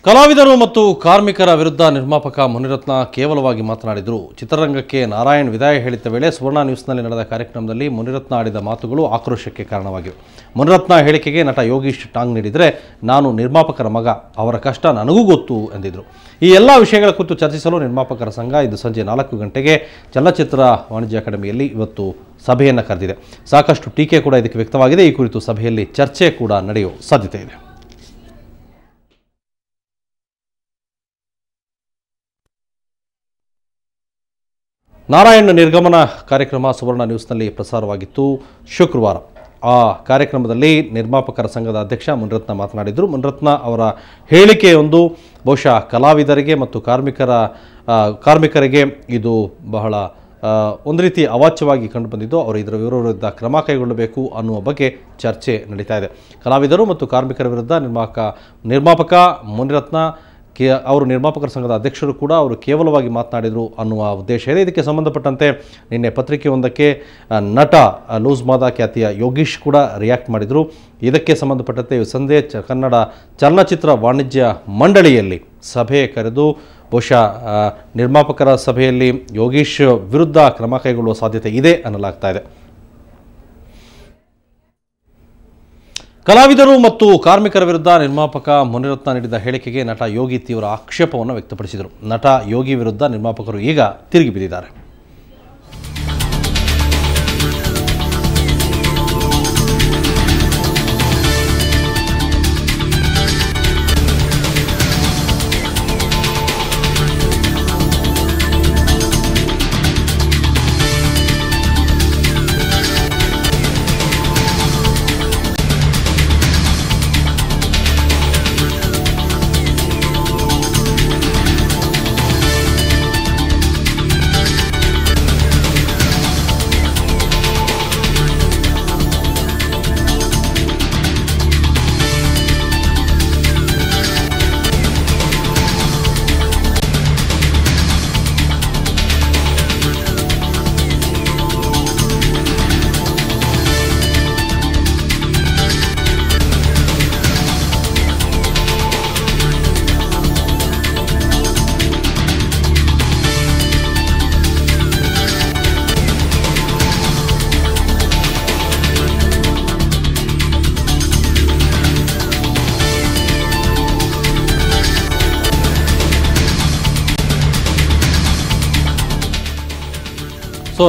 ಕಲಾವಿದರು ಮತ್ತು ಕಾರ್ಮಿಕರ ವಿರುದ್ಧ ನಿರ್ಮಾಪಕ ಮುನಿರತ್ನ ಕೇವಲವಾಗಿ ಮಾತನಾಡಿದರು. ಚಿತ್ರರಂಗಕ್ಕೆ ನಾರಾಯಣ್ ವಿದಾಯ ಹೇಳಿದ ವೇಳೆ ಸುವರ್ಣ ನ್ಯೂಸ್ನಲ್ಲಿ ನಡೆದ ಕಾರ್ಯಕ್ರಮದಲ್ಲಿ ಮುನಿರತ್ನ ಆಡಿದ ಮಾತುಗಳು ಆಕ್ರೋಶಕ್ಕೆ ಕಾರಣವಾಗಿವೆ. ಮುನಿರತ್ನ ಹೇಳಿಕೆಗೆ ನಟ ಯೋಗೀಶ್ ಟಾಂಗ್ ನೀಡಿದರೆ, ನಾನು ನಿರ್ಮಾಪಕರ ಮಗ, ಅವರ ಕಷ್ಟ ನನಗೂ ಗೊತ್ತು ಎಂದಿದ್ರು. ಈ ಎಲ್ಲ ವಿಷಯಗಳ ಕುರಿತು ಚರ್ಚಿಸಲು ನಿರ್ಮಾಪಕರ ಸಂಘ ಇಂದು ಸಂಜೆ 4 ಗಂಟೆಗೆ ಚಲನಚಿತ್ರ ವಾಣಿಜ್ಯ ಅಕಾಡೆಮಿಯಲ್ಲಿ ಇವತ್ತು ಸಭೆಯನ್ನು ಕರೆದಿದೆ. ಸಾಕಷ್ಟು ಟೀಕೆ ಕೂಡ ಇದಕ್ಕೆ ವ್ಯಕ್ತವಾಗಿದೆ. ಈ ಕುರಿತು ಸಭೆಯಲ್ಲಿ ಚರ್ಚೆ ಕೂಡ ನಡೆಯುವ ಸಾಧ್ಯತೆ ಇದೆ. ನಾರಾಯಣ್ ನಿರ್ಗಮನ ಕಾರ್ಯಕ್ರಮ ಸುವರ್ಣ ನ್ಯೂಸ್ನಲ್ಲಿ ಪ್ರಸಾರವಾಗಿತ್ತು ಶುಕ್ರವಾರ. ಆ ಕಾರ್ಯಕ್ರಮದಲ್ಲಿ ನಿರ್ಮಾಪಕರ ಸಂಘದ ಅಧ್ಯಕ್ಷ ಮುನಿರತ್ನ ಮಾತನಾಡಿದರು. ಮುನಿರತ್ನ ಅವರ ಹೇಳಿಕೆಯೊಂದು ಬಹುಶಃ ಕಲಾವಿದರಿಗೆ ಮತ್ತು ಕಾರ್ಮಿಕರಿಗೆ ಇದು ಬಹಳ ಒಂದು ರೀತಿ ಅವಾಚ್ಯವಾಗಿ ಕಂಡುಬಂದಿದ್ದು, ಅವರು ಇದರ ವಿರುದ್ಧ ಕ್ರಮ ಕೈಗೊಳ್ಳಬೇಕು ಅನ್ನುವ ಬಗ್ಗೆ ಚರ್ಚೆ ನಡೀತಾ ಇದೆ. ಕಲಾವಿದರು ಮತ್ತು ಕಾರ್ಮಿಕರ ವಿರುದ್ಧ ನಿರ್ಮಾಪಕ ಮುನಿರತ್ನ ಅವರು ನಿರ್ಮಾಪಕರ ಸಂಘದ ಅಧ್ಯಕ್ಷರು ಕೂಡ ಅವರು ಕೇವಲವಾಗಿ ಮಾತನಾಡಿದರು ಅನ್ನುವ ಉದ್ದೇಶ ಇದೆ. ಇದಕ್ಕೆ ಸಂಬಂಧಪಟ್ಟಂತೆ ನಿನ್ನೆ ಪತ್ರಿಕೆಯೊಂದಕ್ಕೆ ನಟ ಲೂಸ್ ಮಾದ ಖ್ಯಾತಿಯ ಯೋಗೀಶ್ ಕೂಡ ರಿಯಾಕ್ಟ್ ಮಾಡಿದರು. ಇದಕ್ಕೆ ಸಂಬಂಧಪಟ್ಟಂತೆ ಸಂಜೆ ಕನ್ನಡ ಚಲನಚಿತ್ರ ವಾಣಿಜ್ಯ ಮಂಡಳಿಯಲ್ಲಿ ಸಭೆ ಕರೆದು ಬಹುಶಃ ನಿರ್ಮಾಪಕರ ಸಭೆಯಲ್ಲಿ ಯೋಗೀಶ್ ವಿರುದ್ಧ ಕ್ರಮ ಕೈಗೊಳ್ಳುವ ಸಾಧ್ಯತೆ ಇದೆ ಅನ್ನಲಾಗ್ತಾ ಇದೆ. ಕಲಾವಿದರು ಮತ್ತು ಕಾರ್ಮಿಕರ ವಿರುದ್ಧ ನಿರ್ಮಾಪಕ ಮುನಿರತ್ನ ನೀಡಿದ ಹೇಳಿಕೆಗೆ ನಟ ಯೋಗಿ ತೀವ್ರ ಆಕ್ಷೇಪವನ್ನು ವ್ಯಕ್ತಪಡಿಸಿದರು. ನಟ ಯೋಗಿ ವಿರುದ್ಧ ನಿರ್ಮಾಪಕರು ಈಗ ತಿರುಗಿ ಬಿದ್ದಿದ್ದಾರೆ.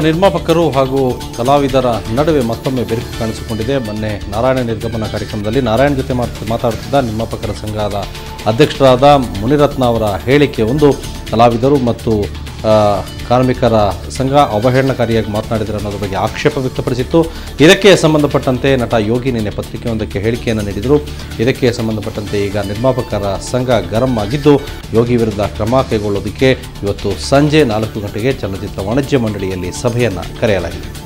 ನಿರ್ಮಾಪಕರು ಹಾಗೂ ಕಲಾವಿದರ ನಡುವೆ ಮತ್ತೊಮ್ಮೆ ಬೆರುಕು ಕಾಣಿಸಿಕೊಂಡಿದೆ. ಮೊನ್ನೆ ನಾರಾಯಣ ನಿರ್ಗಮನ ಕಾರ್ಯಕ್ರಮದಲ್ಲಿ ನಾರಾಯಣ್ ಜೊತೆ ಮಾತಾಡುತ್ತಿದ್ದ ನಿರ್ಮಾಪಕರ ಸಂಘದ ಅಧ್ಯಕ್ಷರಾದ ಮುನಿರತ್ನ ಅವರ ಹೇಳಿಕೆ ಒಂದು ಕಲಾವಿದರು ಮತ್ತು ಕಾರ್ಮಿಕರ ಸಂಘ ಅವಹೇಳನಕಾರಿಯಾಗಿ ಮಾತನಾಡಿದರೆ ಅನ್ನೋದ್ರ ಬಗ್ಗೆ ಆಕ್ಷೇಪ ವ್ಯಕ್ತಪಡಿಸಿತ್ತು. ಇದಕ್ಕೆ ಸಂಬಂಧಪಟ್ಟಂತೆ ನಟ ಯೋಗಿ ನಿನ್ನೆ ಪತ್ರಿಕೆಯೊಂದಕ್ಕೆ ಹೇಳಿಕೆಯನ್ನು ನೀಡಿದರು. ಇದಕ್ಕೆ ಸಂಬಂಧಪಟ್ಟಂತೆ ಈಗ ನಿರ್ಮಾಪಕರ ಸಂಘ ಗರಂ ಆಗಿದ್ದು, ಯೋಗಿ ವಿರುದ್ಧ ಕ್ರಮ ಕೈಗೊಳ್ಳೋದಕ್ಕೆ ಇವತ್ತು ಸಂಜೆ 4 ಗಂಟೆಗೆ ಚಲನಚಿತ್ರ ವಾಣಿಜ್ಯ ಮಂಡಳಿಯಲ್ಲಿ ಸಭೆಯನ್ನು ಕರೆಯಲಾಗಿದೆ.